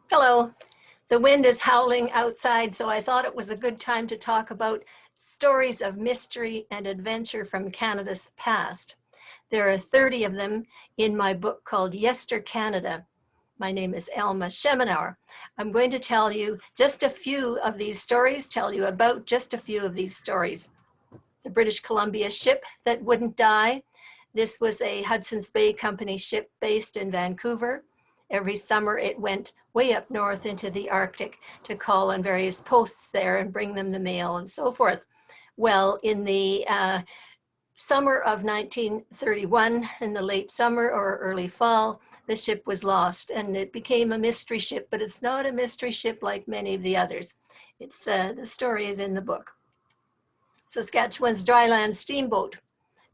Hello. The wind is howling outside, so I thought it was a good time to talk about stories of mystery and adventure from Canada's past. There are 30 of them in my book called YesterCanada. My name is Alma Schemenauer. I'm going to tell you just a few of these stories, tell you about just a few of these stories. The British Columbia ship that wouldn't die. This was a Hudson's Bay Company ship based in Vancouver. Every summer it went way up north into the Arctic to call on various posts there and bring them the mail and so forth. Well, in the summer of 1931, in the late summer or early fall, the ship was lost and it became a mystery ship, but it's not a mystery ship like many of the others. The story is in the book. Saskatchewan's dryland steamboat.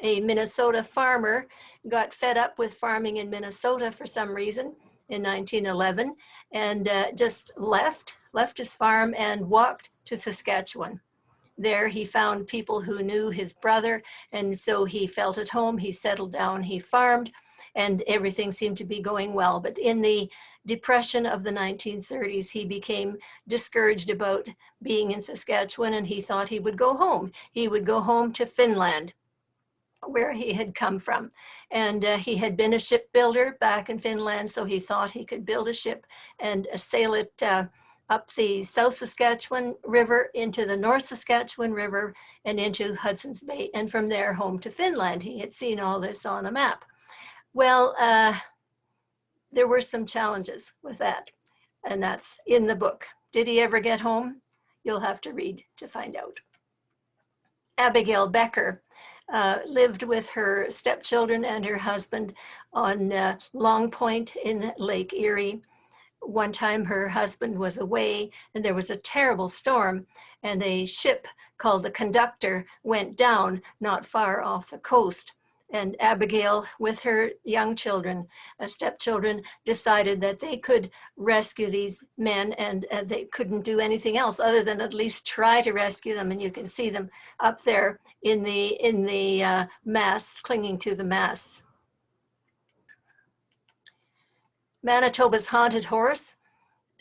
A Minnesota farmer got fed up with farming in Minnesota for some reason in 1911 and just left his farm and walked to Saskatchewan. There he found people who knew his brother, and so he felt at home. He settled down, he farmed, and everything seemed to be going well. But in the depression of the 1930s, he became discouraged about being in Saskatchewan, and he thought he would go home. He would go home to Finland, where he had come from. And he had been a shipbuilder back in Finland, so he thought he could build a ship and sail it up the South Saskatchewan River into the North Saskatchewan River and into Hudson's Bay, and from there home to Finland. He had seen all this on a map. Well, there were some challenges with that, and that's in the book. Did he ever get home? You'll have to read to find out. Abigail Becker lived with her stepchildren and her husband on Long Point in Lake Erie. One time her husband was away and there was a terrible storm, and a ship called the Conductor went down not far off the coast. And Abigail, with her young children, stepchildren, decided that they could rescue these men, and they couldn't do anything else other than at least try to rescue them. And you can see them up there in the masts, clinging to the masts. Manitoba's haunted horse.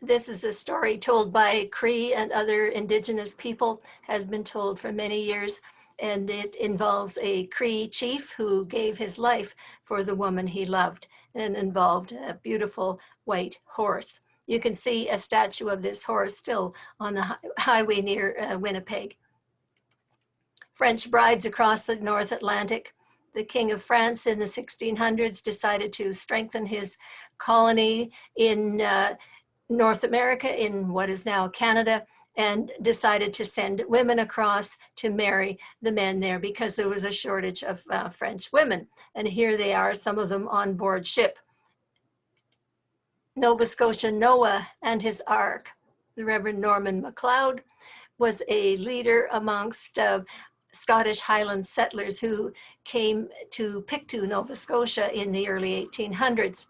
This is a story told by Cree and other Indigenous people, has been told for many years, and it involves a Cree chief who gave his life for the woman he loved, and it involved a beautiful white horse. You can see a statue of this horse still on the highway near Winnipeg. French brides across the North Atlantic. The King of France in the 1600s decided to strengthen his colony in North America, in what is now Canada, and decided to send women across to marry the men there because there was a shortage of French women. And here they are, some of them on board ship. Nova Scotia Noah and his Ark. The Reverend Norman MacLeod was a leader amongst Scottish Highland settlers who came to Pictou, Nova Scotia in the early 1800s.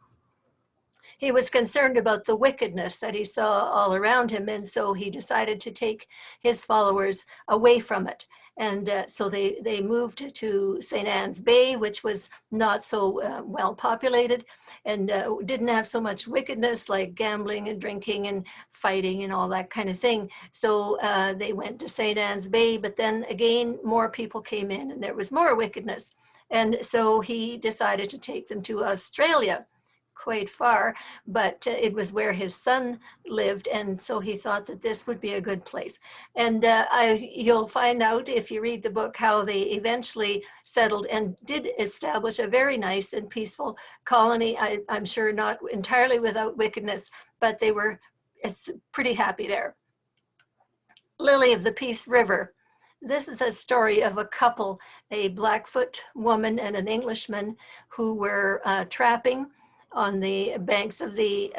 He was concerned about the wickedness that he saw all around him, and so he decided to take his followers away from it. And so they moved to St. Anne's Bay, which was not so well populated and didn't have so much wickedness like gambling and drinking and fighting and all that kind of thing. So they went to St. Anne's Bay, but then again, more people came in and there was more wickedness. And so he decided to take them to Australia, quite far, but it was where his son lived, and so he thought that this would be a good place. And you'll find out if you read the book how they eventually settled and did establish a very nice and peaceful colony. I'm sure not entirely without wickedness, but it's pretty happy there. Lily of the Peace River. This is a story of a couple, a Blackfoot woman and an Englishman, who were trapping on the banks of the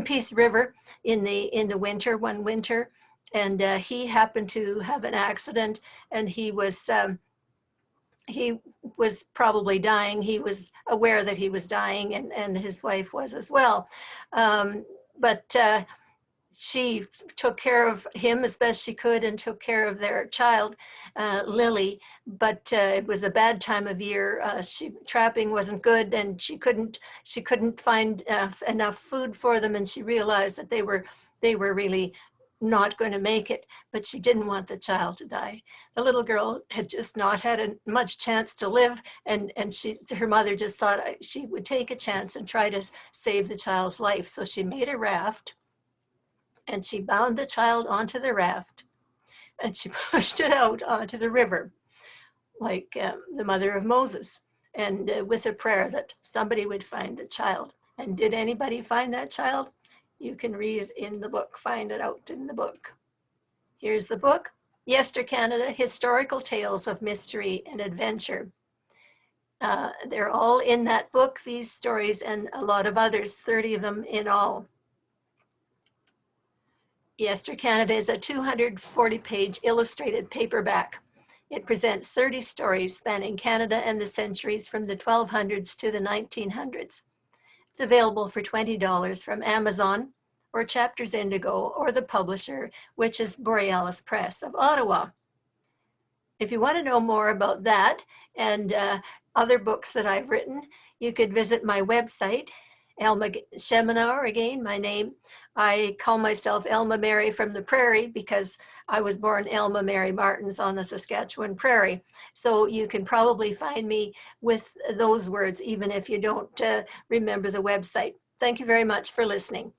Peace River in the winter, one winter, and he happened to have an accident, and he was probably dying. He was aware that he was dying, and his wife was as well. But she took care of him as best she could and took care of their child, Lily. But it was a bad time of year. Trapping wasn't good, and she couldn't find enough food for them, and she realized that they were really not going to make it, but she didn't want the child to die. The little girl had just not had much chance to live, and her mother just thought she would take a chance and try to save the child's life. So she made a raft, and she bound the child onto the raft, and she pushed it out onto the river, like the mother of Moses, and with a prayer that somebody would find the child. And did anybody find that child? You can read it in the book, find it out in the book. Here's the book, YesterCanada, Historical Tales of Mystery and Adventure. They're all in that book, these stories, and a lot of others, 30 of them in all. YesterCanada is a 240-page illustrated paperback. It presents 30 stories spanning Canada and the centuries from the 1200s to the 1900s. It's available for $20 from Amazon or Chapters Indigo, or the publisher, which is Borealis Press of Ottawa. If you want to know more about that and other books that I've written, you could visit my website, Elma Schemenauer, again, my name. I call myself Elma Mary from the Prairie because I was born Elma Mary Martins on the Saskatchewan Prairie. So you can probably find me with those words, even if you don't remember the website. Thank you very much for listening.